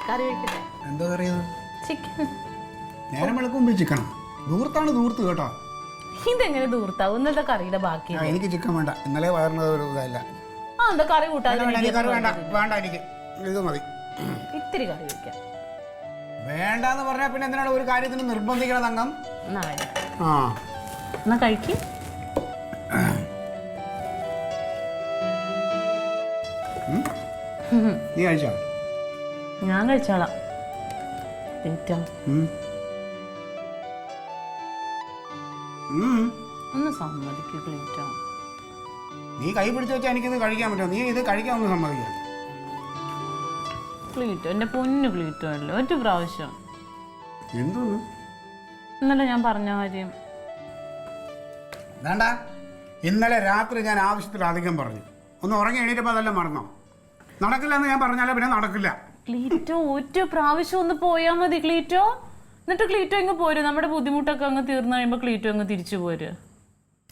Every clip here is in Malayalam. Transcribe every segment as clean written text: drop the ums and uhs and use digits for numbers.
കറി വെക്കട്ടെ. എന്താ കറിയത്? ചിക്കൻ. നേരം വെളുക്കുമ്പോ ചിക്കണോ? ദൂർത്താണ് ദൂർത്ത് കേട്ടോ. ഇതെങ്ങനെ ദൂർത്താവും? ഇന്നത്തെ കറിയുടെ ബാക്കി. എനിക്ക് ചിക്കൻ വേണ്ട, ഇന്നലെ വയറിനത് ഒരു ഇതല്ല. ആ എന്താ കറി കൂട്ടാൻ വേണ്ട എനിക്ക് ഇത് മതി. ഇത്തിരി കറി വെക്കാം. വേണ്ടെന്ന് പറഞ്ഞാൽ പിന്നെ എന്തിനാണ് ഒരു കാര്യത്തിന് നിർബന്ധിക്കണം തങ്കം? എന്നാ വേണ്ട. ആ എന്നാ കഴിക്ക്. നീ കഴിച്ചോ? ഞാൻ കഴിച്ചോളാം. ഒന്ന് സമ്മതിക്കൂ ക്ലീറ്റോ. നീ കൈ പിടിച്ചു വെച്ചാൽ എനിക്കിത് കഴിക്കാൻ പറ്റുമോ? നീ ഇത് കഴിക്കാമെന്ന് സമ്മതിക്കാം. ക്ലീറ്റോ എന്റെ പൊന്നു ക്ലീറ്റോ അല്ലേ, ഒരു പ്രാവശ്യം. എന്തോന്ന് ഇന്നലെ ഞാൻ പറഞ്ഞ കാര്യം വേണ്ട. ഇന്നലെ രാത്രി ഞാൻ ആവശ്യത്തിലധികം പറഞ്ഞു. ഒന്ന് ഉറങ്ങി എണീറ്റപ്പോൾ അതെല്ലാം മറന്നോ? നടക്കില്ല എന്ന് ഞാൻ പറഞ്ഞാലേ പിന്നെ നടക്കില്ല. ക്ലീറ്റോ ഒരു പ്രാവശ്യം ഒന്ന് പോയാ മതി ക്ലീറ്റോ. എന്നിട്ട് ക്ലീറ്റോ ഇങ്ങ് പോര്. നമ്മുടെ ബുദ്ധിമുട്ടൊക്കെ അങ്ങ് തീർന്നു കഴിയുമ്പോൾ ക്ലീറ്റോ അങ്ങ് തിരിച്ചു പോര്.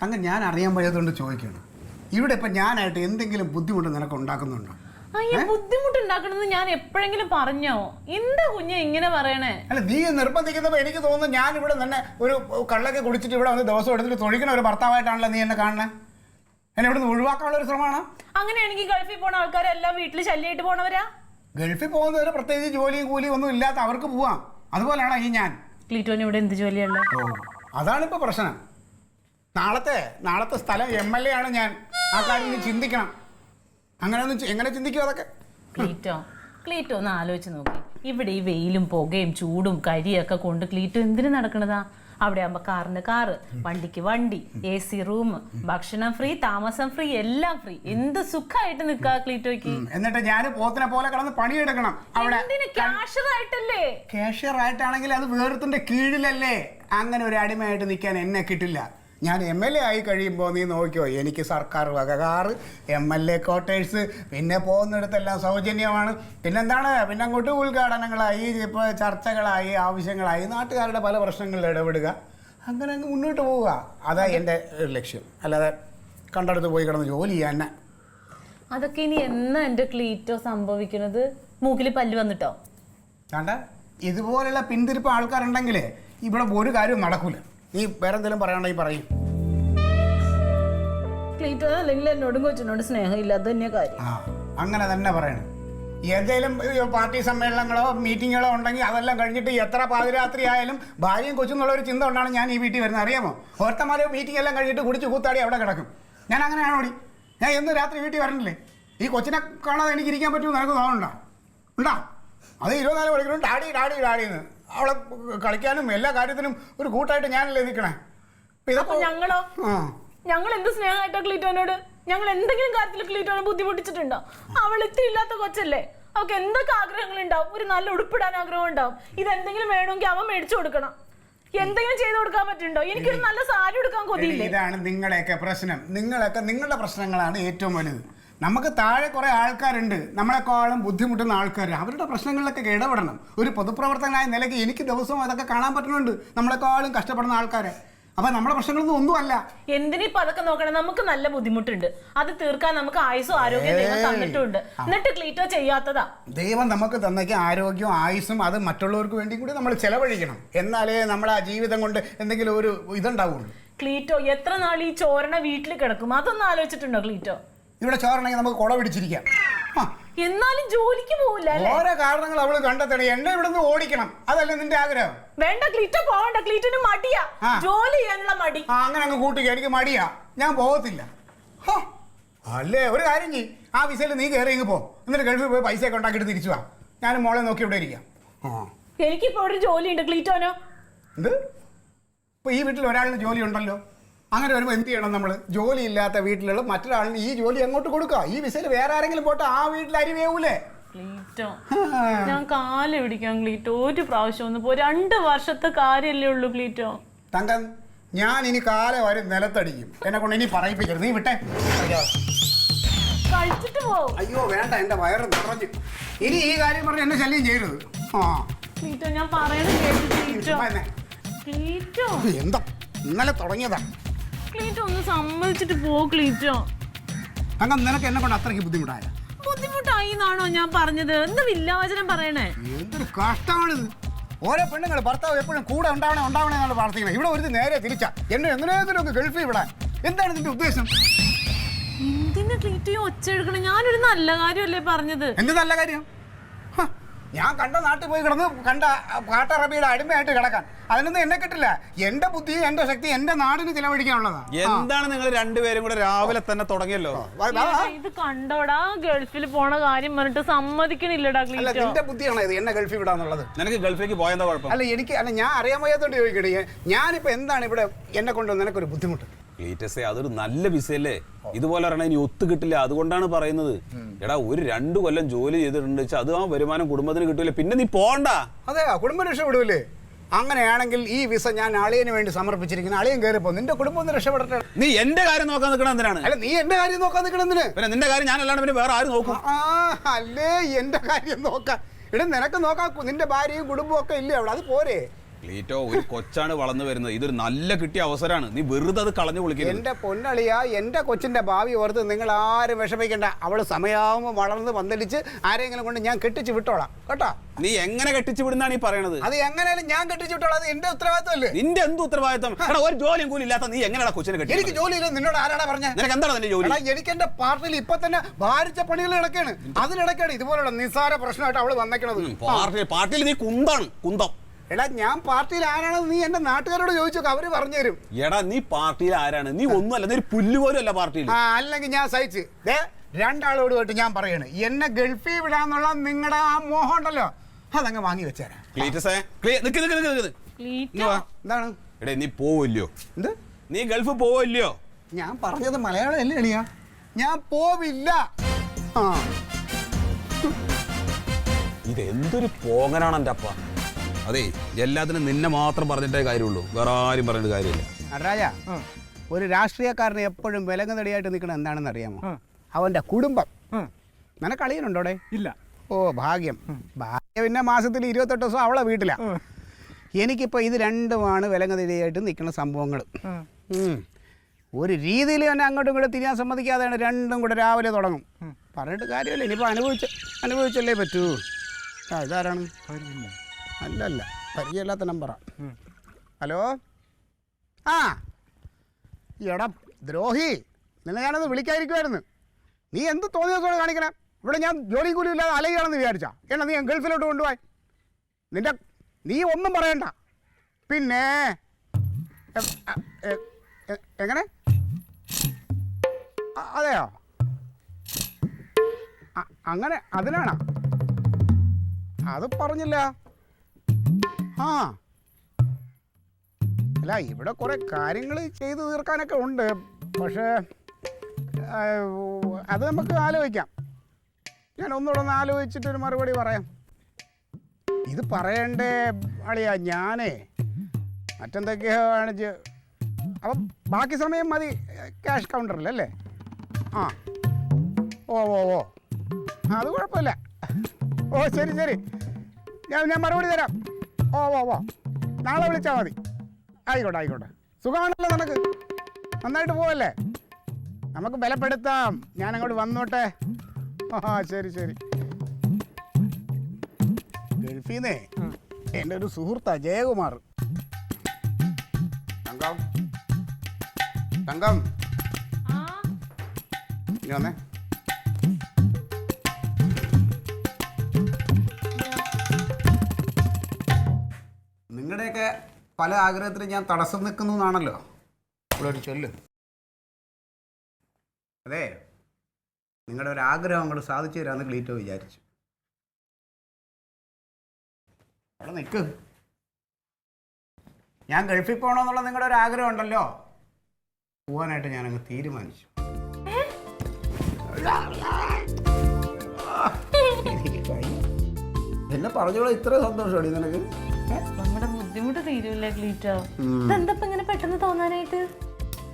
അങ്ങനെ ഞാൻ അറിയാൻ പറ്റാത്തതുകൊണ്ട് ചോദിക്കണം. ഇവിടെ ഇപ്പം ഞാനായിട്ട് എന്തെങ്കിലും ബുദ്ധിമുട്ട് നിനക്ക് ഉണ്ടാക്കുന്നുണ്ടോ? ഈ ബുദ്ധിമുട്ടുണ്ടാക്കണമെന്ന് ഞാൻ എപ്പോഴെങ്കിലും പറഞ്ഞോ? എന്താ കുഞ്ഞെ ഇങ്ങനെ പറയണേ? അല്ല, നീ നിർബന്ധിക്കുന്നപ്പോൾ എനിക്ക് തോന്നുന്നു ഞാൻ ഇവിടെ തന്നെ ഒരു കള്ളൊക്കെ കുടിച്ചിട്ട് ഇവിടെ വന്ന് ദിവസം എടുത്തിട്ട് തൊഴിക്കുന്ന ഒരു ഭർത്താവായിട്ടാണല്ലോ നീ എന്നെ കാണണേ. എന്നെ ഇവിടെ നിന്ന് ഒഴിവാക്കാനുള്ള ഒരു ശ്രമമാണ്. അങ്ങനെയാണെങ്കിൽ ഗൾഫിൽ പോണ ആൾക്കാരെല്ലാം വീട്ടിൽ ശല്യമായിട്ട് പോണവരാ. ഗൾഫിൽ പോകുന്നവര് പ്രത്യേകിച്ച് ജോലിയും കൂലിയും ഒന്നും ഇല്ലാത്ത അവർക്ക് പോവാം. അതുപോലെയാണോ ഈ ഞാൻ? ക്ലീറ്റോന് ഇവിടെ എന്ത് ജോലിയുള്ള? അതാണിപ്പോൾ പ്രശ്നം. നാളത്തെ സ്ഥലം MLA ആണ് ഞാൻ. ആ കാര്യം നീ ചിന്തിക്കണം. എങ്ങനെ ചിന്തിക്കും അതൊക്കെ? ക്ലീറ്റോ ഒന്ന് ആലോചിച്ച് നോക്കി. ഇവിടെ ഈ വെയിലും പുകയും ചൂടും കരിയൊക്കെ കൊണ്ട് ക്ലീറ്റോ എന്തിനു നടക്കണതാ? അവിടെ ആകുമ്പോ കാറിന് കാറ്, വണ്ടിക്ക് വണ്ടി, AC റൂം, ഭക്ഷണം ഫ്രീ, താമസം ഫ്രീ, എല്ലാം ഫ്രീ. എന്ത് സുഖമായിട്ട് നിൽക്കാ ക്ലീറ്റോയ്ക്ക്. എന്നിട്ട് ഞാൻ പോത്തിനെ പോലെ കിടന്ന് പണിയെടുക്കണം അവിടെ. കാഷ്യർ ആയിട്ടാണെങ്കിൽ അത് വേറത്തിന്റെ കീഴിലല്ലേ. അങ്ങനെ ഒരു അടിമയായിട്ട് നിൽക്കാൻ എന്നെ കിട്ടില്ല. ഞാൻ MLA ആയി കഴിയുമ്പോൾ നീ നോക്കിയോ, എനിക്ക് സർക്കാർ വക കാറ്, MLA ക്വാർട്ടേഴ്സ്, പിന്നെ പോകുന്നിടത്തെല്ലാം സൗജന്യമാണ്. പിന്നെന്താണ്, പിന്നെ അങ്ങോട്ട് ഉദ്ഘാടനങ്ങളായി, ഇപ്പോൾ ചർച്ചകളായി, ആവശ്യങ്ങളായി, നാട്ടുകാരുടെ പല പ്രശ്നങ്ങളിൽ ഇടപെടുക, അങ്ങനെ അങ്ങ് മുന്നോട്ട് പോവുക. അതാ എൻ്റെ ഒരു ലക്ഷ്യം. അല്ലാതെ കണ്ടെടുത്ത് പോയി കിടന്ന് ജോലി ചെയ്യാൻ തന്നെ. അതൊക്കെ ഇനി എന്നാ എൻ്റെ ക്ലീറ്റോ സംഭവിക്കുന്നത്? മൂക്കിൽ പല്ല് വന്നിട്ടോ? കണ്ട, ഇതുപോലെയുള്ള പിന്തിരിപ്പ് ആൾക്കാരുണ്ടെങ്കിലേ ഇവിടെ ഒരു കാര്യവും നടക്കൂല. നീ വേറെ എന്തെങ്കിലും പറയാണ്ടെങ്കിൽ പറയും. ക്ലീറ്റോ അല്ലെങ്കിൽ എന്നോടും കൊച്ചിനോട് സ്നേഹമില്ല, അത് തന്നെ കാര്യം. അങ്ങനെ തന്നെ പറയണം. ഏതെങ്കിലും പാർട്ടി സമ്മേളനങ്ങളോ മീറ്റിങ്ങുകളോ ഉണ്ടെങ്കിൽ അതെല്ലാം കഴിഞ്ഞിട്ട് എത്ര പാതിരാത്രി ആയാലും ഭാര്യയും കൊച്ചെന്നുള്ള ഒരു ചിന്ത കൊണ്ടാണ് ഞാൻ ഈ വീട്ടിൽ വരുന്നത്. അറിയാമോ? ഓർത്തമാരോ മീറ്റിംഗ് എല്ലാം കഴിഞ്ഞിട്ട് കുടിച്ച് കൂത്താടി അവിടെ കിടക്കും. ഞാൻ അങ്ങനെയാണോ ഓടി? ഞാൻ എന്നും രാത്രി വീട്ടിൽ വരണില്ലേ? ഈ കൊച്ചിനെ കാണാതെ എനിക്ക് ഇരിക്കാൻ പറ്റുമെന്ന് എനിക്ക് തോന്നുന്നുണ്ടോ? ഉണ്ടാ? അത് 24 മണിക്കൂറും ഡാഡി ഡാഡി ഡാഡിന്ന് അവളെ കളിക്കാനും എല്ലാ കാര്യത്തിനും ഒരു കൂട്ടായിട്ട് ഞാനല്ലേ നിൽക്കണേ. ഞങ്ങൾ എന്ത് സ്നേഹമായിട്ടോ ക്ലീറ്റോനോട്? ഞങ്ങൾ എന്തെങ്കിലും കാര്യത്തിൽ ക്ലീറ്റോനെ ബുദ്ധിമുട്ടിച്ചിട്ടുണ്ടോ? അവൾ ഇത്തിരി ഇല്ലാത്ത കൊച്ചല്ലേ. അവൾക്ക് എന്തൊക്കെ ആഗ്രഹങ്ങളുണ്ടാവും. ഒരു നല്ല ഉടുപ്പിടാൻ ആഗ്രഹം ഉണ്ടാവും. ഇതെന്തെങ്കിലും വേണമെങ്കിൽ അവൻ മേടിച്ചു കൊടുക്കണം. എന്തെങ്കിലും ചെയ്തു കൊടുക്കാൻ പറ്റുന്നുണ്ടോ? എനിക്കൊരു നല്ല സാരി എടുക്കാൻ കൊതിയില്ലേ? ഇതാണ് നിങ്ങളുടെയൊക്കെ പ്രശ്നം. നിങ്ങളുടെ പ്രശ്നങ്ങളാണ് ഏറ്റവും വലുത്. നമുക്ക് താഴെ കുറേ ആൾക്കാരുണ്ട്, നമ്മളെക്കാളും ബുദ്ധിമുട്ടുന്ന ആൾക്കാർ. അവരുടെ പ്രശ്നങ്ങളിലൊക്കെ ഇടപെടണം. ഒരു പൊതുപ്രവർത്തകനായ നിലയ്ക്ക് എനിക്ക് ദിവസവും അതൊക്കെ കാണാൻ പറ്റുന്നുണ്ട്, നമ്മളെക്കാളും കഷ്ടപ്പെടുന്ന ആൾക്കാരെ. അപ്പൊ നമ്മുടെ പ്രശ്നങ്ങളൊന്നും ഒന്നുമല്ല. എന്തിനിപ്പോ അതൊക്കെ നോക്കണം? നമുക്ക് നല്ല ബുദ്ധിമുട്ടുണ്ട്, അത് തീർക്കാൻ നമുക്ക് ആയുസും ആരോഗ്യം ദൈവം തന്നിട്ടുണ്ട്. എന്നിട്ട് ക്ലീറ്റോ ചെയ്യാത്തതാ. ദൈവം നമുക്ക് തന്നേക്ക് ആരോഗ്യവും ആയുസും അത് മറ്റുള്ളവർക്ക് വേണ്ടി കൂടി നമ്മൾ ചെലവഴിക്കണം. എന്നാലേ നമ്മളെ ആ ജീവിതം കൊണ്ട് എന്തെങ്കിലും ഒരു ഇതുണ്ടാവുള്ളൂ. ക്ലീറ്റോ എത്ര നാൾ ഈ ചോരണ വീട്ടിൽ കിടക്കും? അതൊന്നും ആലോചിച്ചിട്ടുണ്ടോ ക്ലീറ്റോ? ഇവിടെ ചോറണമെങ്കിൽ നമുക്ക് കുട പിടിച്ചിരിക്കാം. എന്നാലും ജോലിക്ക് പോവില്ല. ഓരോ കാരണങ്ങൾ അവള് കണ്ടെത്തണം. എന്നെ ഇവിടെ നിന്ന് ഓടിക്കണം, അതല്ലേ നിന്റെ ആഗ്രഹം? വേണ്ട ക്ലീറ്റോ, പോവണ്ട. ക്ലീറ്റോന് മടിയാ, ജോലി ചെയ്യാനുള്ള മടി. അങ്ങനെ അങ്ങ് കൂട്ടിക്ക, എനിക്ക് മടിയാ, ഞാൻ പോകത്തില്ല. അല്ലേ, ഒരു കാര്യം ചെയ്യ്, ആ വിസയിൽ നീ കയറി ഇങ്ങ് പോ. എന്നിട്ട് ഗൾഫിൽ പോയി പൈസയൊക്കെ ഉണ്ടാക്കിയിട്ട് തിരിച്ചു വാ. ഞാനും മോളെ നോക്കി ഇവിടെ ഇരിക്കാം. എനിക്കിപ്പോ ഒരു ജോലി ഉണ്ട് ക്ലീറ്റോനോ. എന്ത്? ഇപ്പൊ ഈ വീട്ടിൽ ഒരാളിന് ജോലി ഉണ്ടല്ലോ. അങ്ങനെ വരുമ്പോൾ എന്ത് ചെയ്യണം നമ്മൾ? ജോലി ഇല്ലാത്ത വീട്ടിലുള്ള മറ്റൊരാളിന് ഈ ജോലി അങ്ങോട്ട് കൊടുക്കുക. ഈ വിസയിൽ വേറെ ആരെങ്കിലും പോട്ടെ, ആ വീട്ടിൽ അരി വേവൂലേ? ക്ലീറ്റോ, ഞാൻ കാല് പിടിക്കാം ക്ലീറ്റോ. ഒരു പ്രാവശ്യം ഒന്ന് പോ. 2 വർഷത്തെ കാര്യല്ലേ ഉള്ളൂ ക്ലീറ്റോ. തങ്കം, ഞാൻ ഇനി കാലം വരെ നിലത്തടിക്കും. എന്നെ കൊണ്ട് ഇനി പറയിപ്പിക്കരുത്. നീ വിട്ടെ, കഴിച്ചിട്ട് പോ. അയ്യോ വേണ്ട, എന്റെ വയറ് നിറഞ്ഞു. ഇനി ഈ കാര്യം പറഞ്ഞ് എന്നെ ശല്യം ചെയ്യരുത്. ക്ലീറ്റോ, ഞാൻ പറയണത് ക്ലീറ്റോ. എന്താ ഇന്നലെ തുടങ്ങിയതാ. ക്ലീറ്റോ ഒന്ന് സമ്മതിച്ചിട്ട് പോ ക്ലീറ്റോ. തങ്കം, നിനക്ക് എന്നെ കൊണ്ട് അത്രയ്ക്ക് ബുദ്ധിമുട്ടായ? ബുദ്ധിമുട്ടായി എന്നാണോ ഞാൻ പറഞ്ഞത്? എന്താ വില്ലാവചനം പറയണേ? എന്തൊരു കഷ്ടമാണിത്. ഓരോ പെണ്ണുങ്ങൾ ഭർത്താവ് എപ്പോഴും കൂടെ ഉണ്ടാവണേ എന്നാണ് പ്രാർത്ഥിക്കുന്നത്. ഇവിടെ ഒരു നേരെ തിരിച്ചാ എന്നെ എങ്ങനെയെങ്കിലും ഗൾഫിൽ വിടാൻ. എന്താണ് നിന്റെ ഉദ്ദേശം? എന്തിനാ ക്ലീറ്റോ ഒച്ച എടുക്കണേ? ഞാനൊരു നല്ല കാര്യമല്ലേ പറഞ്ഞത്? എന്ത് നല്ല കാര്യം? ഞാൻ കണ്ട നാട്ടിൽ പോയി കിടന്ന് കണ്ട കാട്ടറബിയുടെ അടിമയായിട്ട് കിടക്കാൻ അതിനൊന്നും എന്നെ കിട്ടില്ല. എന്റെ ബുദ്ധി എന്റെ ശക്തി എന്റെ നാടിന് ചിലവഴിക്കാനുള്ളതാ. എന്താണ് നിങ്ങൾ രണ്ടുപേരും കൂടെ രാവിലെ തന്നെ തുടങ്ങിയല്ലോ? ഇത് കണ്ടോടാ, ഗൾഫിൽ പോണ കാര്യം പറഞ്ഞിട്ട് സമ്മതിക്കണില്ലടാ അല്ല, ക്ലീറ്റോ. നിന്റെ ബുദ്ധിയാണോ ഇത് എന്നെ ഗൾഫിൽ വിടാന്നുള്ളത്? നിനക്ക് ഗൾഫിലേക്ക് പോയെന്താ കുഴപ്പം? അല്ല ഞാൻ അറിയാൻ വയ്യാത്തോണ്ട് ചോദിക്കട്ടെ, ഞാനിപ്പോ എന്താണ് ഇവിടെ എന്നെ കൊണ്ട് നിനക്കൊരു ബുദ്ധിമുട്ട്? ക്ലീറ്റസേ, അതൊരു നല്ല വിസയല്ലേ. ഇതുപോലെ പറഞ്ഞാൽ ഇനി ഒത്തു കിട്ടില്ല. അതുകൊണ്ടാണ് പറയുന്നത്. എടാ, ഒരു 2 കൊല്ലം ജോലി ചെയ്തിട്ടുണ്ട് വെച്ചാൽ അത് ആ വരുമാനം കുടുംബത്തിന് കിട്ടൂല. പിന്നെ നീ പോണ്ട. അതെ, കുടുംബം രക്ഷപ്പെടൂലേ? അങ്ങനെയാണെങ്കിൽ ഈ വിസ ഞാൻ അളിയന് വേണ്ടി സമർപ്പിച്ചിരിക്കുന്നു. അളിയൻ കയറിപ്പോ നിന്റെ കുടുംബം ഒന്ന് രക്ഷപ്പെടട്ടെ. നീ എന്റെ കാര്യം നോക്കാൻ നിൽക്കണം എന്തിനാണ്? അല്ല, നീ എന്റെ കാര്യം നോക്കാൻ നിൽക്കണെന്തിന്? പിന്നെ നിന്റെ കാര്യം ഞാനല്ലാണ്ട് പിന്നെ വേറെ ആരും നോക്കും? അല്ലേ, എന്റെ കാര്യം നോക്കാൻ. ഇവിടെ നിനക്ക് നോക്കാൻ നിന്റെ ഭാര്യയും കുടുംബവും ഒക്കെ ഇല്ലേ അവിടെ? അത് പോരെ? ക്ലീറ്റോ, ഒരു കൊച്ചാണ് വളർന്നു വരുന്നത്. ഇതൊരു നല്ല കിട്ടിയ അവസരമാണ്. നീ വെറുതെ അത് കളഞ്ഞു വിളിക്കുന്നത്. എന്റെ പൊന്നളിയ, എന്റെ കൊച്ചിന്റെ ഭാവി ഓർത്ത് നിങ്ങൾ ആരും വിഷമിക്കണ്ട. അവള് സമയമാകുമ്പോൾ വളർന്ന് പന്തലിച്ച് ആരെങ്കിലും കൊണ്ട് ഞാൻ കെട്ടിച്ച് വിട്ടോളാം കേട്ടോ. നീ എങ്ങനെ കെട്ടിച്ചു വിടുന്നാണ് ഈ പറയണത്? അത് എങ്ങനെയാലും ഞാൻ കെട്ടിച്ചു വിട്ടോളാം. അത് എന്റെ ഉത്തരവാദിത്തമല്ലേ? നിന്റെ എന്ത് ഉത്തരവാദിത്തം? ഒരു ജോലിയും കൂടി ഇല്ലാത്ത നീ എങ്ങനെയാണ് കൊച്ചിനെ കെട്ടി? എനിക്ക് ജോലിയില്ല. നിന്നോട് ആരാടാ പറഞ്ഞ? നിനക്ക് എന്താണ് നിന്റെ ജോലി? എനിക്ക് എന്റെ പാർട്ടിയിൽ ഇപ്പൊ തന്നെ ഭാരിച്ച പണികൾ കിടക്കാണ്. അതിനിടയ്ക്കാണ് ഇതുപോലുള്ള നിസ്സാര പ്രശ്നമായിട്ട് അവള് വന്നേക്കണത്. പാർട്ടിയിൽ നീ കുന്തം. എടാ, ഞാൻ പാർട്ടിയിൽ ആരാണെന്ന് നീ എന്റെ നാട്ടുകാരോട് ചോദിച്ചോക്കെ, അവര് പറഞ്ഞുതരും. എടാ, നീ പാർട്ടിയിൽ ആരാണ്? നീ ഒന്നുമല്ല, നീ ഒരു പുല്ല് പോലും അല്ല പാർട്ടിയിൽ. അല്ലെങ്കിൽ ഞാൻ സഹിച്ച് രണ്ടാളോട് പോയിട്ട് ഞാൻ പറയാണ്, എന്നെ ഗൾഫിൽ വിടാന്നുള്ള നിങ്ങളുടെ ആ മോഹം ഉണ്ടല്ലോ, അതങ്ങ് വാങ്ങി വെച്ചേരാ. എന്താണ്? എടേ, നീ പോവില്ലയോ? എന്ത്? നീ ഗൾഫ് പോവില്ലയോ? ഞാൻ പറഞ്ഞത് മലയാളം അല്ലേ എളിയാ? ഞാൻ പോവില്ല. ഇത് എന്തൊരു പോങ്ങനാണ് എൻ്റെ അപ്പ. അതെ, എല്ലാത്തിനും നിന്നെ മാത്രം പറഞ്ഞിട്ടേ കാര്യമുള്ളൂ, വേറെ ആരും പറഞ്ഞിട്ട് കാര്യമില്ല. നടരാജ, ഒരു രാഷ്ട്രീയക്കാരന് എപ്പോഴും വിലങ്ങുതടിയായിട്ട് നിൽക്കണം എന്താണെന്ന് അറിയാമോ? അവന്റെ കുടുംബം. നിനക്ക് അളിയനുണ്ടോടെ? ഇല്ല. ഓ, ഭാഗ്യം. ഭാഗ്യം. പിന്നെ മാസത്തിൽ 28 ദിവസം അവളെ വീട്ടിലാ. എനിക്കിപ്പോൾ ഇത് രണ്ടുമാണ് വിലങ്ങുതടിയായിട്ട് നിൽക്കുന്ന സംഭവങ്ങൾ. ഒരു രീതിയിൽ തന്നെ അങ്ങോട്ടും ഇങ്ങോട്ടും തിരിയാൻ സമ്മതിക്കാതെയാണ് രണ്ടും കൂടെ രാവിലെ തുടങ്ങും. പറഞ്ഞിട്ട് കാര്യമില്ല. ഇനിയിപ്പോൾ അനുഭവിച്ചല്ലേ പറ്റൂ. ഇതാരാണ്? അല്ലല്ല, പരിചയമില്ലാത്ത നമ്പറാ. ഹലോ. എടാ ദ്രോഹി, നിന്നെ ഞാനത് വിളിക്കാതിരിക്കുമായിരുന്നു. നീ എന്ത് തോന്നിയ ദിവസമാണ് കാണിക്കണേ? ഇവിടെ ഞാൻ ജോലി കൂലി ഇല്ലാതെ അലയുകയാണെന്ന് വിചാരിച്ചാ? എന്നാ നീ ഗൾഫിലോട്ട് കൊണ്ടുപോയി. നീ ഒന്നും പറയണ്ട. പിന്നെ എങ്ങനെ? അതെയോ? അങ്ങനെ അതിനാണോ? അത് പറഞ്ഞില്ല. അല്ല, ഇവിടെ കുറെ കാര്യങ്ങൾ ചെയ്തു തീർക്കാനൊക്കെ ഉണ്ട്. പക്ഷേ അത് നമുക്ക് ആലോചിക്കാം. ഞാൻ ഒന്നുകൂടെ ആലോചിച്ചിട്ടൊരു മറുപടി പറയാം. ഇത് പറയണ്ടേ അളിയാ, ഞാനേ മറ്റെന്തൊക്കെയോ കാണിച്ച്. അപ്പം ബാക്കി സമയം മതി ക്യാഷ് കൗണ്ടറിലല്ലേ? ഓ അത് കുഴപ്പമില്ല. ഓ, ശരി, ഞാൻ മറുപടി തരാം. ഓ നാളെ വിളിച്ചാൽ മതി. ആയിക്കോട്ടെ. സുഖമാണല്ലോ നിനക്ക്? നന്നായിട്ട് പോവല്ലേ? നമുക്ക് ബലപ്പെടുത്താം. ഞാൻ അങ്ങോട്ട് വന്നോട്ടെ. ശരി. ഗൾഫീന്നേ എൻ്റെ ഒരു സുഹൃത്താ ജയകുമാർ. തങ്കം ഇനി വന്നേ. നിങ്ങളുടെയൊക്കെ പല ആഗ്രഹത്തിലും ഞാൻ തടസ്സം നിൽക്കുന്നു എന്നാണല്ലോ ഇവിടെ ഒരു ചൊല്ല്. അതെ, നിങ്ങളുടെ ഒരു ആഗ്രഹം അങ്ങോട്ട് സാധിച്ചു തരാമെന്ന് ക്ലീറ്റോ വിചാരിച്ചു. അവിടെ നിൽക്ക്. ഞാൻ ഗൾഫിൽ പോകണമെന്നുള്ള നിങ്ങളുടെ ഒരു ആഗ്രഹം ഉണ്ടല്ലോ, പോവാനായിട്ട് ഞാനങ്ങ് തീരുമാനിച്ചു. എന്നെ പറഞ്ഞോളൂ, ഇത്ര സന്തോഷമാണ് നിനക്ക്? നമ്മുടെ ബുദ്ധിമുട്ട് തീരൂല്ലേ ക്ലീറ്റോ? ഇതെന്താ ഇങ്ങനെ പെട്ടെന്ന് തോന്നാനായിട്ട്?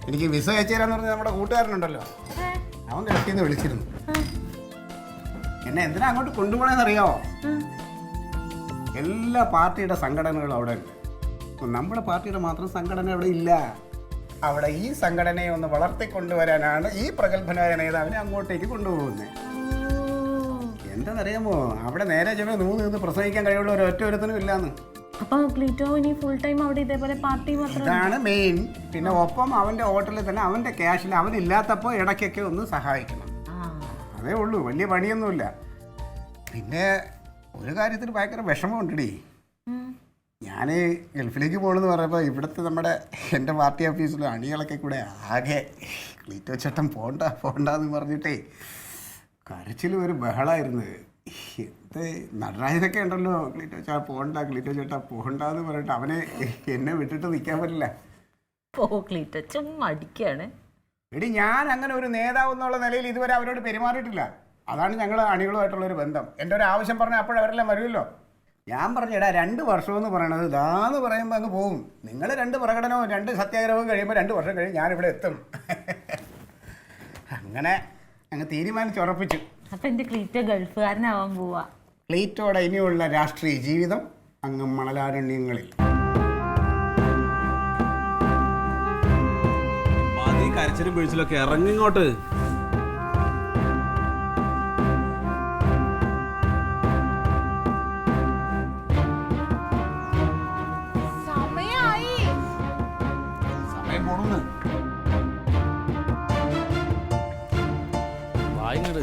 എനിക്ക് വിസ അയച്ചു തരാന്ന് പറഞ്ഞ നമ്മുടെ കൂട്ടുകാരനുണ്ടല്ലോ, അവൻ ഗൾഫിൽ നിന്ന് വിളിച്ചിരുന്നു. എന്നെ എന്തിനാ അങ്ങോട്ട് കൊണ്ടുപോകണമെന്നറിയാമോ? എല്ലാ പാർട്ടിയുടെ സംഘടനകളും അവിടെ ഉണ്ട്. നമ്മുടെ പാർട്ടിയുടെ മാത്രം സംഘടന അവിടെ ഇല്ല. അവിടെ ഈ സംഘടനയെ ഒന്ന് വളർത്തിക്കൊണ്ടുവരാനാണ് ഈ പ്രഗത്ഭനായ നേതാവിനെ അങ്ങോട്ടേക്ക് കൊണ്ടുപോകുന്നത്. എന്താണെന്നറിയാമോ, അവിടെ നേരെ ചെന്ന് നിന്ന് പ്രസവിക്കാൻ കഴിവുള്ള ഒരു ഒറ്റ ഒരുത്തനും ഇല്ലാന്ന്. അപ്പൊ ക്ലീറ്റോ ഇനി ഫുൾ ടൈം അവിടെ ഇതേപോലെ പാർട്ടി മാത്രം? ഇതാണ് മെയിൻ. പിന്നെ ഒപ്പം അവൻ്റെ ഹോട്ടലിൽ തന്നെ അവൻ്റെ ക്യാഷിൽ അവനില്ലാത്തപ്പോൾ ഇടയ്ക്കൊക്കെ ഒന്ന് സഹായിക്കണം. അതേ ഉള്ളൂ, വലിയ പണിയൊന്നുമില്ല. പിന്നെ ഒരു കാര്യത്തിൽ ഭയങ്കര വിഷമമുണ്ടടി. ഞാൻ ഗൾഫിലേക്ക് പോകണമെന്ന് പറഞ്ഞപ്പോൾ ഇവിടുത്തെ എൻ്റെ പാർട്ടി ഓഫീസിലും അണികളൊക്കെ കൂടെ ആകെ ക്ലീറ്റോ ചേട്ടൻ പോണ്ടെന്ന് പറഞ്ഞിട്ടേ കരച്ചിലും ഒരു ബഹളമായിരുന്നു. എന്ത് നടരാജനൊക്കെ ഉണ്ടല്ലോ, ക്ലീറ്റോ ചേട്ടാ പോണ്ടെന്ന് പറഞ്ഞിട്ട് അവനെ എന്നെ വിട്ടിട്ട് നിൽക്കാൻ പറ്റില്ല. ക്ലീറ്റോ ചുമ്മാ അടിക്കാണ്. എടി, ഞാൻ അങ്ങനെ ഒരു നേതാവ് എന്നുള്ള നിലയിൽ ഇതുവരെ അവരോട് പെരുമാറിയിട്ടില്ല. അതാണ് ഞങ്ങൾ അണികളുമായിട്ടുള്ളൊരു ബന്ധം. എൻ്റെ ഒരു ആവശ്യം പറഞ്ഞാൽ അപ്പോഴവരെല്ലാം വരുമല്ലോ. ഞാൻ പറഞ്ഞിടാ 2 വർഷമെന്ന് പറയണത് ഇതാന്ന് പറയുമ്പോൾ അങ്ങ് പോകും. നിങ്ങൾ 2 പ്രകടനവും 2 സത്യാഗ്രഹവും കഴിയുമ്പോൾ 2 വർഷം കഴിഞ്ഞ് ഞാനിവിടെ എത്തും. അങ്ങനെ അങ്ങ് തീരുമാനിച്ചുറപ്പിച്ചു. അപ്പൊ എന്റെ ക്ലീറ്റോ ഗൾഫുകാരനാവാൻ പോവാ. ക്ലീറ്റോടെ ഇനിയുള്ള രാഷ്ട്രീയ ജീവിതം അങ്ങ് മണലാരണ്യങ്ങളിൽ. കരച്ചിലും പിഴിച്ചിലൊക്കെ ഇറങ്ങിങ്ങോട്ട്. സമയം പോണെന്ന് വായിങ്ങട്.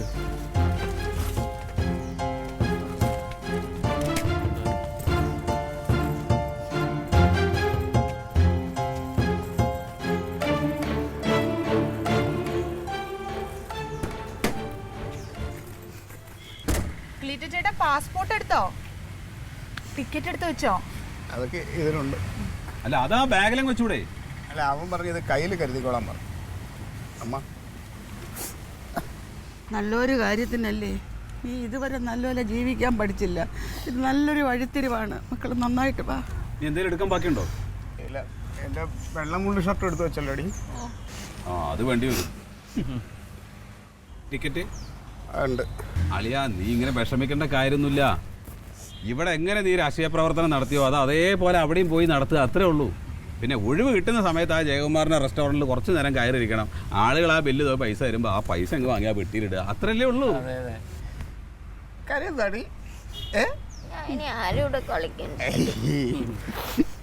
ക്ലീറ്റോ ചേട്ടാ, പാസ്പോർട്ട് എടുത്തോ? ടിക്കറ്റ് എടുത്ത് വെച്ചോ? അതൊക്കെ ഇതിലുണ്ട്. അല്ല, അതാ ബാഗിലും വെച്ചൂടെ? അല്ല, അവൻ പറഞ്ഞത് കയ്യിൽ കരുതിക്കോളാൻ പറഞ്ഞു. അമ്മ, നല്ലൊരു കാര്യത്തിനല്ലേ നീ ഇതുവരെ നല്ലപോലെ ജീവിക്കാൻ പഠിച്ചില്ല. ഇത് നല്ലൊരു വഴിത്തിരിവാണ്. മക്കൾ നന്നായിട്ട് വാ. നീ എന്തെങ്കിലും എടുക്കാൻ ബാക്കിയുണ്ടോ? ഇല്ല, എൻ്റെ വെള്ളം മുണ്ട് ഷർട്ട് എടുത്ത് വെച്ചല്ലോടി. അത് വേണ്ടി വരും. ടിക്കറ്റ് ഉണ്ട്. അളിയാ, നീ ഇങ്ങനെ വിഷമിക്കേണ്ട കാര്യമൊന്നുമില്ല. ഇവിടെ എങ്ങനെ നീ രാഷ്ട്രീയ പ്രവർത്തനം നടത്തിയോ അത് അതേപോലെ അവിടെയും പോയി നടത്തുക, അത്രേ ഉള്ളൂ. പിന്നെ ഒഴിവ് കിട്ടുന്ന സമയത്ത് ആ ജയകുമാറിൻ്റെ റെസ്റ്റോറൻറ്റിൽ കുറച്ച് നേരം കയറിയിരിക്കണം. ആളുകൾ ആ ബില്ല് പൈസ തരുമ്പോൾ ആ പൈസ അങ്ങ് വാങ്ങിയാൽ വെട്ടിയിടുക, അത്രയല്ലേ ഉള്ളൂ. കരയുന്നതാടി.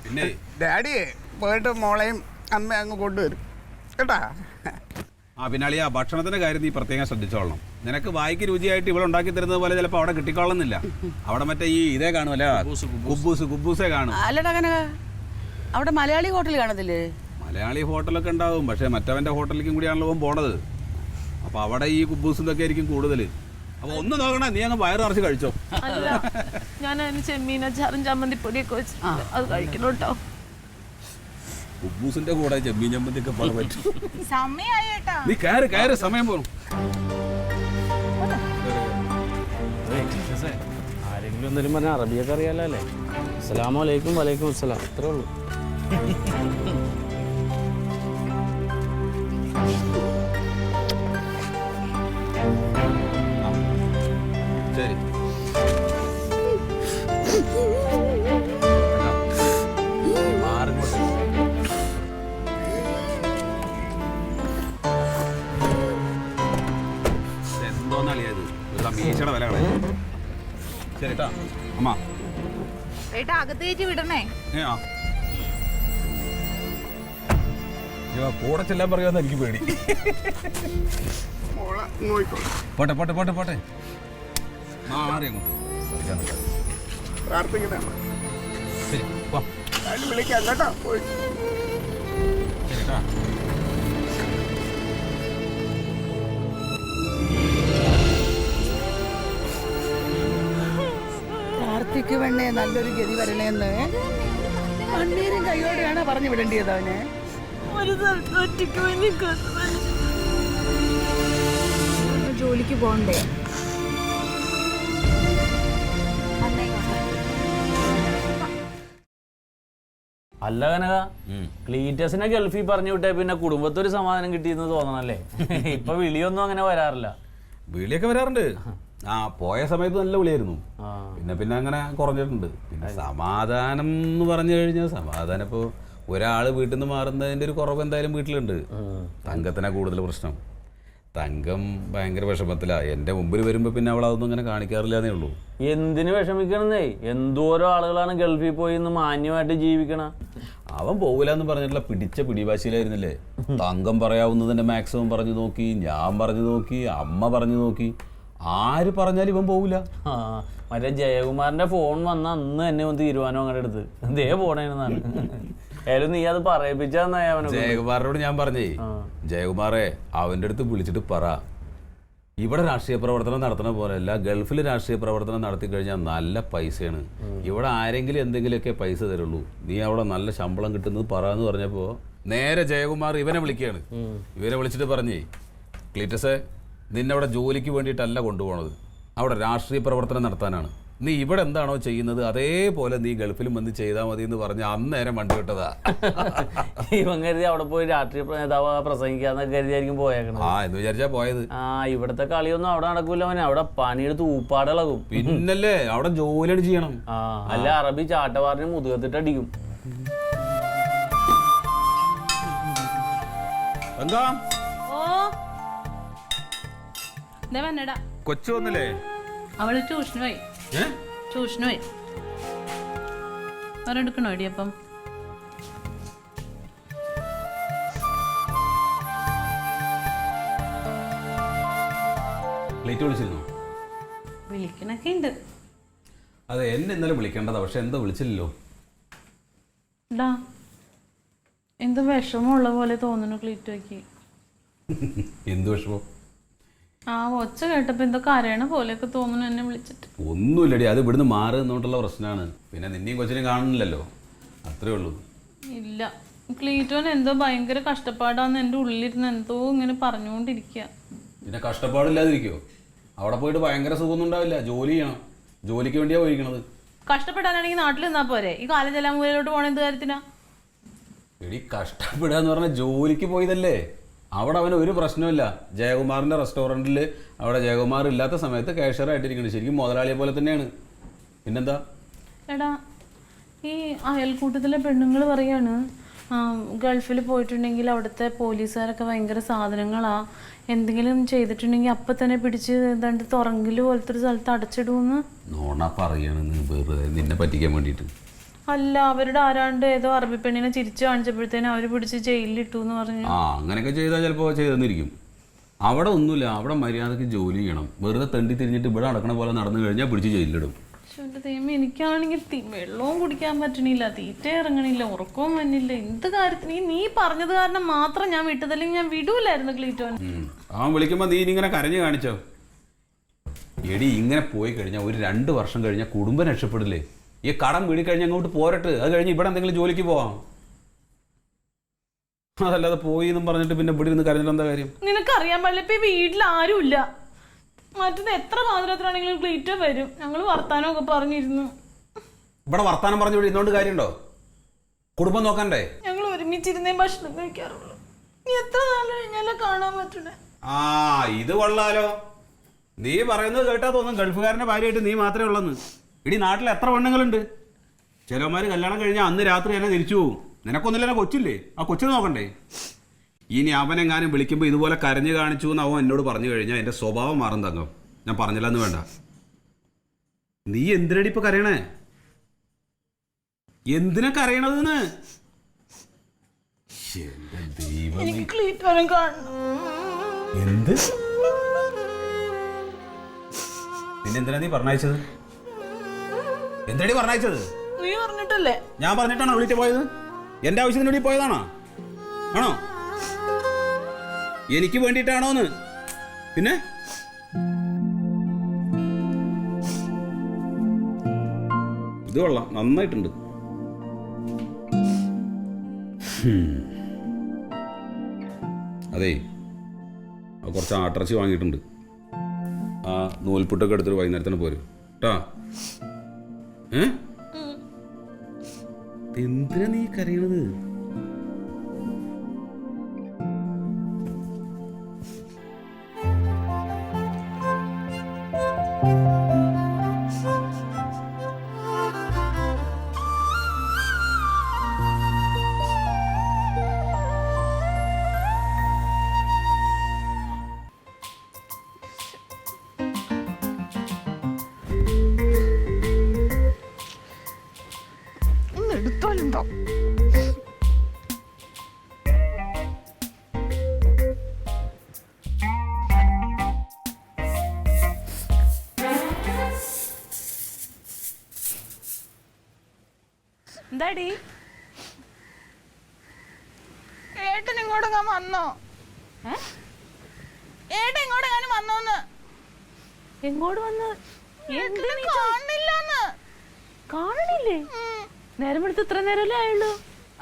പിന്നെ ഡാഡി പോയിട്ട് മോളെയും അമ്മ അങ്ങ് കൊണ്ടുവരും കേട്ടാ. പിന്നെ അളിയാ, ഭക്ഷണത്തിൻ്റെ കാര്യം നീ പ്രത്യേകം ശ്രദ്ധിച്ചോളണം. നിനക്ക് വായിക്ക് രുചിയായിട്ട് ഇവിടെ ഉണ്ടാക്കി തരുന്നത് പോലെ ചിലപ്പോൾ അവിടെ കിട്ടിക്കൊള്ളുന്നില്ല. അവിടെ മറ്റേ ഇതേ കാണുമല്ല, കുബൂസേ കാണും. അല്ലടാ കനക, അവിടെ മലയാളി ഹോട്ടൽ കാണത്തില്ലേ? മലയാളി ഹോട്ടലൊക്കെ ഉണ്ടാവും, പക്ഷേ മറ്റവൻ്റെ ഹോട്ടലിലേക്കും കൂടിയാണല്ലോ പോണത്. അപ്പോൾ അവിടെ ഈ കുബൂസും ഇതൊക്കെ ആയിരിക്കും കൂടുതൽ. അപ്പോൾ ഒന്ന് നോക്കണേ, നീ അങ്ങ് വയറ് നിറച്ച് കഴിച്ചോ. അല്ല, ഞാൻ അതിന് ചെമ്മീനച്ചാറും ചമ്മന്തിപ്പൊടിയൊക്കെ വെച്ചിട്ടുണ്ട്, അത് കഴിക്കണം കേട്ടോ. കുബൂസിന്റെ കൂടെ ചെമ്മീൻ ചമ്മന്തിയൊക്കെ പോലെ പറ്റും. സമയായി ഏട്ടാ. നീ കയറ് സമയം പോലും. ആരെങ്കിലും എന്തെങ്കിലും പറഞ്ഞാൽ അറബിയൊക്കെ അറിയാലോ അല്ലേ? അസ്സലാമു അലൈക്കും വലൈക്കും അസ്സലാം, അത്രേ ഉള്ളൂ. ശരി, എന്തോന്നളിയത് ഒരു മീശയുടെ വില കളയാ. ശരി കേട്ടോ അമ്മ. ഏട്ടാ, അകത്ത് കയറ്റി വിടണേ. കൂടെ ചെല്ലാൻ പറയുമെന്ന് എനിക്ക് പേടി. പോട്ടെ പോട്ടെ പോട്ടെ പോട്ടെ, മാറി അങ്ങോട്ട് പ്രാർത്ഥിക്കുന്നതാണ്. ശരി, വാ. വിളിക്കാം കേട്ടോ. ശരി കേട്ടോ. പ്രാർത്ഥിക്കു വേണേ നല്ലൊരു ഗതി വരണേന്ന് കണ്ണീരും കൈയോടെയാണ് പറഞ്ഞു വിടേണ്ടിയത് അവനെ. ഒരു സ്ഥലത്ത് ഒറ്റയ്ക്ക് പോയി നിൽക്കുന്നു. ജോലിക്ക് പോകണ്ടേ? അല്ല കനക, ക്ലീറ്റസിനെ ഗൾഫിൽ പറഞ്ഞു വിട്ടേ പിന്നെ കുടുംബത്തൊരു സമാധാനം കിട്ടിയെന്ന് തോന്നണല്ലേ? ഇപ്പൊ വിളിയൊന്നും അങ്ങനെ വരാറില്ല. വിളിയൊക്കെ വരാറുണ്ട്. പോയ സമയത്ത് നല്ല വിളിയായിരുന്നു. പിന്നെ അങ്ങനെ കുറഞ്ഞിട്ടുണ്ട്. പിന്നെ സമാധാനം എന്ന് പറഞ്ഞു കഴിഞ്ഞാൽ സമാധാനം ഇപ്പോൾ ഒരാൾ വീട്ടിൽ നിന്ന് മാറുന്നതിൻ്റെ ഒരു കുറവ് എന്തായാലും വീട്ടിലുണ്ട്. തങ്കത്തിനാ കൂടുതൽ പ്രശ്നം. തങ്കം ഭയങ്കര വിഷമത്തിലാ. എൻ്റെ മുമ്പിൽ വരുമ്പോൾ പിന്നെ അവൾ അതൊന്നും ഇങ്ങനെ കാണിക്കാറില്ലാന്നേ ഉള്ളൂ. എന്തിനു വിഷമിക്കണമെന്നേ? എന്തോരോ ആളുകളാണ് ഗൾഫിൽ പോയി ഇന്ന് മാന്യമായിട്ട് ജീവിക്കണ. അവൻ പോകില്ലെന്ന് പറഞ്ഞിട്ടുള്ള പിടിച്ച പിടിവാശിയിലായിരുന്നില്ലേ. തങ്കം പറയാവുന്നതിൻ്റെ മാക്സിമം പറഞ്ഞു നോക്കി, ഞാൻ പറഞ്ഞു നോക്കി, അമ്മ പറഞ്ഞു നോക്കി, ആര് പറഞ്ഞാലും ഇവൻ പോകില്ല. ആ മറ്റേ ജയകുമാറിന്റെ ഫോൺ വന്ന അന്ന് തന്നെ ഒന്ന് തീരുമാനം അങ്ങനെ എടുത്ത് ദേ പോണേന്നാണ്. ഏതായാലും നീ അത് പറയിപ്പിച്ചാന്നായി അവനെ. ജയകുമാറിനോട് ഞാൻ പറഞ്ഞേ, ജയകുമാറെ അവൻ്റെ അടുത്ത് വിളിച്ചിട്ട് പറ, ഇവിടെ രാഷ്ട്രീയ പ്രവർത്തനം നടത്തണ പോലെയല്ല, ഗൾഫിൽ രാഷ്ട്രീയ പ്രവർത്തനം നടത്തി കഴിഞ്ഞാൽ നല്ല പൈസയാണ്. ഇവിടെ ആരെങ്കിലും എന്തെങ്കിലുമൊക്കെ പൈസ തരുള്ളൂ, നീ അവിടെ നല്ല ശമ്പളം കിട്ടുന്നത് പറ എന്ന് പറഞ്ഞപ്പോൾ നേരെ ജയകുമാർ ഇവനെ വിളിക്കുകയാണ്. ഇവനെ വിളിച്ചിട്ട് പറഞ്ഞേ, ക്ലീറ്റസേ നിന്നെ അവിടെ ജോലിക്ക് വേണ്ടിയിട്ടല്ല കൊണ്ടുപോകണത്, അവിടെ രാഷ്ട്രീയ പ്രവർത്തനം നടത്താനാണ്. നീ ഇവിടെ എന്താണോ ചെയ്യുന്നത് അതേപോലെ നീ ഗൾഫിലും വന്ന് ചെയ്താൽ മതി എന്ന് പറഞ്ഞ് അന്നേരം വണ്ടി വിട്ടതാ. ഇവൻ കരുതി അവിടെ പോയി രാഷ്ട്രീയ നേതാവ് പ്രസംഗിക്കാന്നൊക്കെ കരുതിയായിരിക്കും പോയേക്കണം. ആ എന്ന് വിചാരിച്ചാ പോയത്. ആ ഇവിടത്തെ കളിയൊന്നും അവിടെ നടക്കൂല. അവനെ അവിടെ പണിയെടുത്ത് ഊപ്പാടിളകും. പിന്നല്ലേ അവിടെ ജോലിയാണ് ചെയ്യണം. ആ അല്ല അറബി ചാട്ടവാറിന് മുതുകത്തിട്ട് അടിക്കും. എന്താ കൊച്ചു വന്നില്ലേ? അവള് ട്യൂഷന് പോയി. ട്യൂഷന് പോയി. എടുക്കണോ ഇടിയപ്പം? വിളിച്ചിരുന്നു? വിളിക്കണൊക്കെ ഉണ്ട്. അതെ എന്നെ ഇന്നലെ വിളിക്കേണ്ടതാ, പക്ഷെ എന്താ വിളിച്ചില്ലല്ലോ. എന്ത് വിഷമമുള്ള പോലെ തോന്നുന്നു ക്ലീറ്റോയ്ക്ക്. എന്ത് വിഷമം? ആ ഒച്ച കേട്ടപ്പോ എന്തോ കരയണ പോലെയൊക്കെ തോന്നുന്നു എന്നെ വിളിച്ചിട്ട്. ഒന്നുമില്ലടി, അത് ഇവിടുന്ന് മാറി നിന്നോണ്ടുള്ള പ്രശ്നമാണ്. പിന്നെ നിന്നെയും കൊച്ചിനെയും കാണുന്നില്ലല്ലോ, അത്രേ ഉള്ളൂ. ഇല്ല, ക്ലീറ്റോന് എന്തോ ഭയങ്കര കഷ്ടപ്പാടാന്ന് എൻ്റെ ഉള്ളിലിരുന്ന് എന്തോ ഇങ്ങനെ പറഞ്ഞുകൊണ്ടിരിക്കുക. പിന്നെ കഷ്ടപ്പാടില്ലാതിരിക്കോ? അവിടെ പോയിട്ട് ഭയങ്കര സുഖമൊന്നും ഉണ്ടാവില്ല. ജോലി ചെയ്യണം, ജോലിക്ക് വേണ്ടിയാ പോയിരിക്കണത്. കഷ്ടപ്പെടാനാണെങ്കിൽ നാട്ടിൽ നിന്നാ പോരെ, ഈ കാലം ജലാമൂലയിലോട്ട് പോണ എന്ത് കാര്യത്തിനാ? എടി കഷ്ടപ്പെടുക എന്ന് പറഞ്ഞാൽ ജോലിക്ക് പോയതല്ലേ. അവിടെ അവന് ഒരു പ്രശ്നമില്ല. ജയകുമാറിൻ്റെ റെസ്റ്റോറൻറ്റിൽ അവിടെ ജയകുമാർ ഇല്ലാത്ത സമയത്ത് കാഷ്യറായിട്ടിരിക്കുന്നത് ശരിക്കും മുതലാളിയെ പോലെ തന്നെയാണ്. പിന്നെന്താ? എടാ ഈ അയൽക്കൂട്ടത്തിലെ പെണ്ണുങ്ങൾ പറയാണ് ഗൾഫിൽ പോയിട്ടുണ്ടെങ്കിൽ അവിടുത്തെ പോലീസുകാരൊക്കെ ഭയങ്കര സാധനങ്ങളാ, എന്തെങ്കിലും ചെയ്തിട്ടുണ്ടെങ്കിൽ അപ്പം തന്നെ പിടിച്ച് എന്താണ്ട് തുറങ്കിൽ പോലത്തെ ഒരു സ്ഥലത്ത് അടച്ചിടുമെന്ന്. നോണ പറയണെന്ന് വെറുതെ നിന്നെ പറ്റിക്കാൻ വേണ്ടിയിട്ട്. അല്ല, അവരുടെ ആരാണ്ട് ഏതോ അറബി പെണ്ണിനെ ചിരിച്ചു കാണിച്ചപ്പോഴത്തേനും അവർ പിടിച്ച് ജയിലിലിട്ടു എന്ന് പറഞ്ഞു. ആ അങ്ങനെയൊക്കെ ചെയ്താൽ ചിലപ്പോൾ ചെയ്തെന്നിരിക്കും. അവിടെ ഒന്നുമില്ല, അവിടെ മര്യാദക്ക് ജോലി ചെയ്യണം. വെറുതെ തെണ്ടി തിരിഞ്ഞിട്ട് ഇവിടെ നടക്കണ പോലെ നടന്നു കഴിഞ്ഞാൽ പിടിച്ച് ജയിലിലിടും. എൻ്റെ ദൈവം, എനിക്കാണെങ്കിൽ വെള്ളവും കുടിക്കാൻ പറ്റണില്ല, തീറ്റ ഇറങ്ങണില്ല, ഉറക്കവും വന്നില്ല. എന്ത് കാര്യത്തിന് നീ പറഞ്ഞത് കാരണം മാത്രം ഞാൻ വിട്ടതല്ലെങ്കിൽ ഞാൻ വിടൂലായിരുന്നു ക്ലീറ്റോൻ. അവൻ വിളിക്കുമ്പോൾ നീ ഇങ്ങനെ കരഞ്ഞു കാണിച്ചോ? എടി ഇങ്ങനെ പോയി കഴിഞ്ഞാൽ ഒരു 2 വർഷം കഴിഞ്ഞാൽ കുടുംബം രക്ഷപ്പെടില്ലേ? ഈ കടം വീടി കഴിഞ്ഞ് അങ്ങോട്ട് പോരട്ട്, അത് കഴിഞ്ഞ് ഇവിടെ എന്തെങ്കിലും ജോലിക്ക് പോവാം. അതല്ലാതെ പോയി എന്നും പറഞ്ഞിട്ട് പിന്നെ ഇവിടെ ഇരുന്ന് കരഞ്ഞിട്ട് എന്താ കാര്യം? നിനക്കറിയാൻ പാടില്ല, ഇപ്പൊ ഈ വീട്ടിൽ ആരും ഇല്ല. മറ്റത് എത്ര പാതിരാത്രിയാണെങ്കിലും ക്ലീറ്റോ വരും. ഞങ്ങൾ വർത്താനമൊക്കെ പറഞ്ഞിരുന്നു. ഇവിടെ വർത്താനം പറഞ്ഞു ഇവിടെ ഇരുന്നോണ്ട് കാര്യമുണ്ടോ? കുടുംബം നോക്കണ്ടേ? ഞങ്ങൾ ഒരുമിച്ചിരുന്നേ ഭക്ഷണം കഴിക്കാറുള്ളൂ. നീ എത്ര നാൾ കഴിഞ്ഞാലോ കാണാൻ പറ്റണേ? ആ ഇത് കൊള്ളാലോ. നീ പറയുന്നത് കേട്ടാ തോന്നും ഗൾഫുകാരൻ്റെ ഭാര്യയായിട്ട് നീ മാത്രമേ ഉള്ളെന്ന്. ഇടി നാട്ടിൽ എത്ര പെണ്ണുങ്ങളുണ്ട്? ചിലവന്മാർ കല്യാണം കഴിഞ്ഞാൽ അന്ന് രാത്രി തന്നെ തിരിച്ചു പോകും. നിനക്കൊന്നുമില്ല കൊച്ചില്ലേ, ആ കൊച്ചിനെ നോക്കണ്ടേ? ഇനി അവനെങ്ങാനും വിളിക്കുമ്പോൾ ഇതുപോലെ കരഞ്ഞു കാണിച്ചു എന്ന് അവൻ എന്നോട് പറഞ്ഞു കഴിഞ്ഞാൽ എൻ്റെ സ്വഭാവം മാറും തങ്കം. ഞാൻ പറഞ്ഞില്ലെന്ന് വേണ്ട. നീ എന്തിനടി ഇപ്പൊ കരയണേ? എന്തിനാ കരയണതെന്ന്? എന്ത് പിന്നെന്തിനാ നീ പറഞ്ഞയച്ചത്? എന്താടി പറഞ്ഞയച്ചത്? നീ പറഞ്ഞിട്ടല്ലേ? ഞാൻ പറഞ്ഞിട്ടാണോ വിളിച്ചു പോയത്? എന്റെ ആവശ്യത്തിന് വേണ്ടി പോയതാണോ? ആണോ? എനിക്ക് വേണ്ടിയിട്ടാണോന്ന്? പിന്നെ ഇത് കൊള്ളാം, നന്നായിട്ടുണ്ട്. അതേ കുറച്ച് ആട്ടിറച്ചി വാങ്ങിയിട്ടുണ്ട്. ആ നൂൽപുട്ടൊക്കെ എടുത്തിട്ട് വൈകുന്നേരത്തിന് പോരും കേട്ടാ. എന്തിനാ നീ കരയണത്? എന്തോ. എന്താടി ഏട്ടൻ ഇങ്ങോട്ടെങ്ങാൻ വന്നോ? ഏട്ടൻ ഇങ്ങോട്ടെങ്ങാനും വന്നോന്ന്? എങ്ങോട്ട് വന്ന് ഏട്ടനെ കാണില്ലെന്ന്. കാണണില്ലേ? നേരം എടുത്ത് ഇത്ര നേരമല്ലേ ആയുള്ളൂ?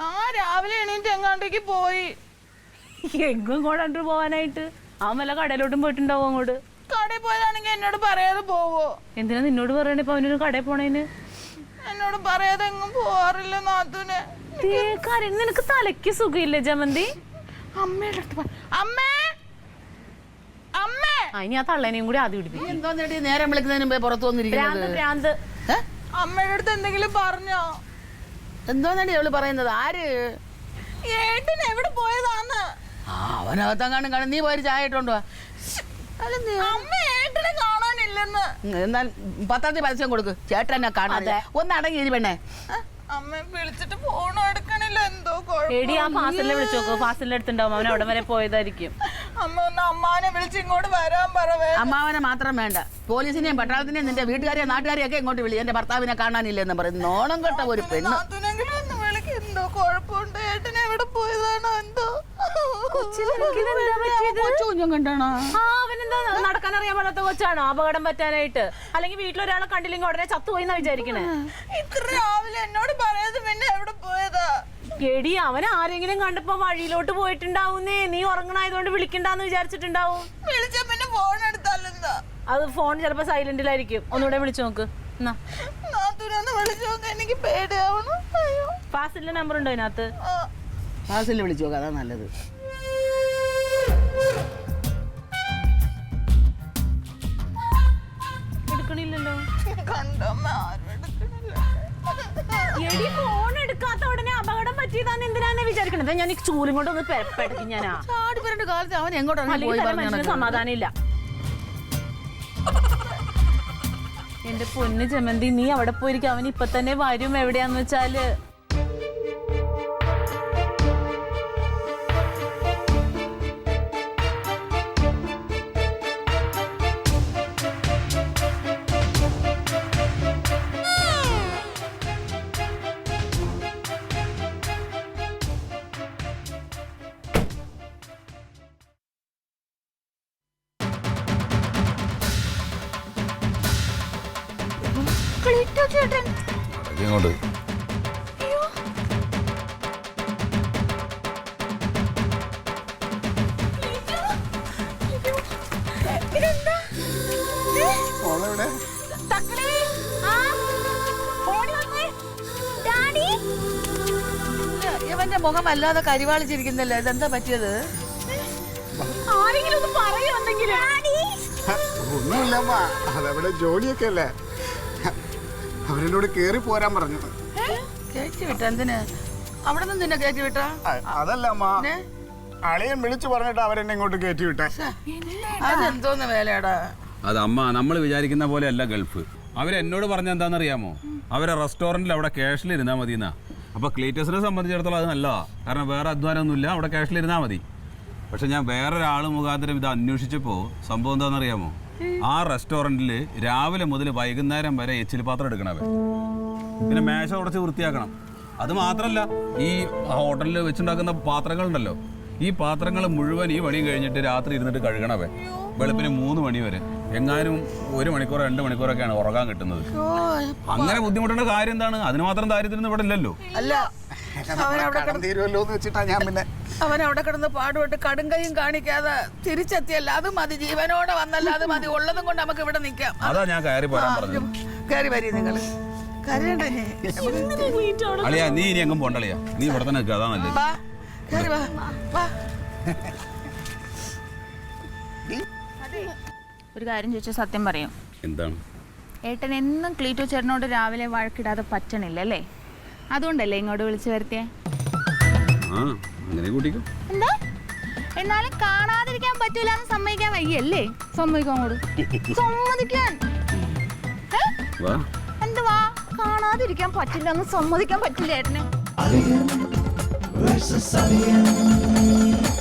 ആ രാവിലെ എണീറ്റ് എങ്ങാണ്ടേക്ക് പോയി. എങ്ങും ഇങ്ങോട്ട് പോവാനായിട്ട് അവൻ വല്ല കടയിലോട്ടും പോയിട്ടുണ്ടാവും. അങ്ങോട്ട് കടയിൽ പോയതാണെങ്കിൽ എന്നോട് പറയാതെ പോവോ? എന്തിനാ നിന്നോട് പറയണേ ഇപ്പൊ അവനൊരു കടയിൽ പോണേന്? എന്നോട് പറയാതെ എങ്ങും പോവാറില്ല നാത്തൂനെ. കാര്യം നിനക്ക് തലയ്ക്ക് സുഖമില്ലേ ജമന്തി? അമ്മയുടെ അടുത്ത് അമ്മേ അമ്മേ. ഇനി ആ തള്ളേനെയും കൂടി ആദ്യം പിടിപ്പിക്കും. എന്തോ നേരം വിളിക്കുന്നതിന് മുമ്പേ പുറത്തു വന്നിരിക്കുന്നത്? ഭ്രാന്ത്. അമ്മയുടെ അടുത്ത് എന്തെങ്കിലും പറഞ്ഞോ? എന്തോന്നടി അവള് പറയുന്നത്? ആര്? ഏട്ടൻ എവിടെ പോയതാന്ന്? അവനകത്തങ്ങാണ്ടും കാണും. നീ പോയി ചായ ഇട്ടോണ്ടോ? അമ്മ ഏട്ടനെ കാണാനില്ലെന്ന്. എന്നാൽ 10-ാം തീയതി പരസ്യം കൊടുക്ക്. ചേട്ടൻ എന്നെ കാണാതെ ഒന്ന് അടങ്ങി പെണ്ണേ. അമ്മ വിളിച്ചിട്ട് ഫോണും എടുക്കണില്ല. എന്തോ എടി ആ ഫാസിലിനെ വിളിച്ചു നോക്കൂ. ഫാസിലിന്റെ അടുത്തുണ്ടാവും. അവൻ അവിടെ വരെ പോയതായിരിക്കും. അമ്മ ഒന്ന് അമ്മാനെ വിളിച്ച് ഇങ്ങോട്ട് വരാൻ പറവേ. അമ്മാവനെ മാത്രം വേണ്ട, പോലീസിനെയും പട്ടാളത്തിനെയും നിന്റെ വീട്ടുകാരെയും നാട്ടുകാരെയും ഒക്കെ ഇങ്ങോട്ട് വിളി. എന്റെ ഭർത്താവിനെ കാണാനില്ലെന്ന് പറയുന്നു. നോണം കെട്ട ഒരു പെണ്ണ്. നാത്തൂനെങ്കിലും ഒന്ന് വിളിക്ക്. എന്തോ കുഴപ്പമുണ്ട്. ഏട്ടൻ എവിടെ പോയതാണോ എന്തോ? കൊച്ചുകുഞ്ഞും കണ്ടാണോ? അവനെന്താ നടക്കാൻ അറിയാൻ പാടാത്ത കൊച്ചാണോ അപകടം പറ്റാനായിട്ട്? അല്ലെങ്കിൽ വീട്ടിലൊരാളെ കണ്ടില്ലെങ്കിൽ ഉടനെ ചത്തുപോയിന്നാ വിചാരിക്കണേ? ഇത്ര രാവിലെ എന്നോട് പറയാതെ പിന്നെ എവിടെ പോയതാ? എടി അവൻ ആരെങ്കിലും കണ്ടപ്പോ വഴിയിലോട്ട് പോയിട്ടുണ്ടാവുന്നേ. നീ ഉറങ്ങണായതുകൊണ്ട് വിളിക്കണ്ടെന്ന് വിചാരിച്ചിട്ടുണ്ടാവും. വിളിച്ച പിന്നെ ഫോൺ എടുത്താലെന്താ? അത് ഫോൺ ചിലപ്പോ സൈലന്റിലായിരിക്കും. ഒന്നുകൂടെ വിളിച്ചു നോക്ക്. നാത്തൂനൊന്ന് വിളിച്ചു നോക്ക്. എനിക്ക് പേടിയാവണം. അയ്യോ. ഫാസിലിന്റെ നമ്പർ ഉണ്ടോ ഇതിനകത്ത്? ഫാസിലിനെ വിളിച്ചു നോക്കാം, അതാ നല്ലത്. എടുക്കണില്ലല്ലോ. കണ്ടമ്മ ആരും എടുക്കണില്ല. എടി ഫോൺ എടുക്കാത്ത ഉടനെ അപകടം പറ്റിയതാന്ന് എന്തിനാന്ന് വിചാരിക്കണത്? ഞാൻ ഈ ചൂലും കൊണ്ട് ഒന്ന് പെടക്കി ഞാനാ. ചാടി വരേണ്ട കാലത്ത് അവൻ എങ്ങോട്ടാണ് അല്ലെങ്കിൽ പോയി തന്നെ പറഞ്ഞത്? മനുഷ്യന് സമാധാനം ഇല്ല. എന്റെ പൊന്ന് ജമന്തി, നീ അവിടെ പോയിരിക്കും. അവൻ ഇപ്പൊ തന്നെ വരും. എവിടെയാന്ന് വെച്ചാല് ഇങ്ങോട്ട് ഇവന്റെ മുഖം വല്ലാതെ കരിവാളിച്ചിരിക്കുന്നല്ലേ, ഇതെന്താ പറ്റിയത്? ആരെങ്കിലും ഒന്ന് പറയുമെന്തെങ്കിലും. ഒന്നുമില്ലമ്മ, അതവിടെ ജോലിയൊക്കെ അല്ലേ. അവരെന്നോട് കേറി പോരാൻ പറഞ്ഞത്. കയറ്റി വിട്ട എന്തിന്? അവിടെ നിന്ന് നിന്നെ കയറ്റി വിട്ടാ? അതല്ല അമ്മ, അളിയൻ വിളിച്ചു പറഞ്ഞിട്ട് അവരെന്നെ ഇങ്ങോട്ട് കയറ്റി വിട്ടെ. അതെന്തോന്ന് വേലയാടാ? അത് അമ്മ, നമ്മൾ വിചാരിക്കുന്ന പോലെ അല്ല ഗൾഫ്. അവരെന്നോട് പറഞ്ഞ എന്താണെന്നറിയാമോ? അവരെ റെസ്റ്റോറൻറ്റിൽ അവിടെ ക്യാഷിലിരുന്നാൽ മതി എന്നാ. അപ്പോൾ ക്ലീറ്റസിനെ സംബന്ധിച്ചിടത്തോളം അത് നല്ലതാണ്. കാരണം വേറെ അധ്വാനമൊന്നുമില്ല, അവിടെ ക്യാഷിലിരുന്നാൽ മതി. പക്ഷെ ഞാൻ വേറൊരാൾ മുഖാന്തരം ഇത് അന്വേഷിച്ചപ്പോൾ സംഭവം എന്താണെന്നറിയാമോ? ആ റെസ്റ്റോറൻറ്റിൽ രാവിലെ മുതൽ വൈകുന്നേരം വരെ എച്ചിൽ പാത്രം എടുക്കണവൻ. പിന്നെ മേശ ഉടച്ച് വൃത്തിയാക്കണം. അത് മാത്രമല്ല, ഈ ഹോട്ടലിൽ വെച്ചുണ്ടാക്കുന്ന പാത്രങ്ങളുണ്ടല്ലോ, ഈ പാത്രങ്ങൾ മുഴുവൻ ഈ പണി കഴിഞ്ഞിട്ട് രാത്രി ഇരുന്നിട്ട് കഴുകണവേ. വെളുപ്പിന് 3 മണി വരെ. എങ്ങാനും 1 മണിക്കൂറോ 2 മണിക്കൂറൊക്കെയാണ് ഉറങ്ങാൻ കിട്ടുന്നത്. അങ്ങനെ ബുദ്ധിമുട്ടേണ്ട കാര്യം എന്താണ്? അതിന് മാത്രം ദാരിദ്ര്യം ഇവിടെ ഇല്ലല്ലോ. അല്ല, തീരുമല്ലോ എന്ന് വെച്ചിട്ടാ ഞാൻ പിന്നെ അവൻ അവിടെ കിടന്ന് പാടുപെട്ട് കടും കൈയും കാണിക്കാതെ തിരിച്ചെത്തിയല്ല. അത് മതി, ജീവനോടെ വന്നല്ല അത് മതി. ഉള്ളതും കൊണ്ട് നമുക്ക് ഇവിടെ നിൽക്കാം. അതാ ഞാൻ കയറി പോരാൻ പറഞ്ഞു. കയറി വരി നിങ്ങള്. കരയണ്ടേ? അളിയാ, നീ ഇനി എങ്ങും പോണ്ടളിയാ, നീ ഇവിടെ തന്നെ നിൽക്കുക, അതാ നല്ലത്. വാ, കയറി വാ, വാ. ഒരു കാര്യം ചോദിച്ചാൽ സത്യം പറയും. എന്താണ്? ഏട്ടൻ എന്നും ക്ലീറ്റോ ചേട്ടനോട് രാവിലെ വഴക്കിടാതെ പറ്റണില്ല അല്ലേ? അതുകൊണ്ടല്ലേ ഇങ്ങോട്ട് വിളിച്ചു വരുത്തിയേ? ആ, അങ്ങനെ കൂട്ടിക്കും. എന്താ? എന്നാലും കാണാതിരിക്കാൻ പറ്റൂല എന്ന് സമ്മതിക്കാൻ വയ്യല്ലേ? സമ്മതിക്കാൻ അങ്ങോട്ട് സമ്മതിക്കാൻ. എന്തുവാ? കാണാതിരിക്കാൻ പറ്റില്ല എന്ന് സമ്മതിക്കാൻ പറ്റില്ല ഏട്ടന്? Alien versus Alien.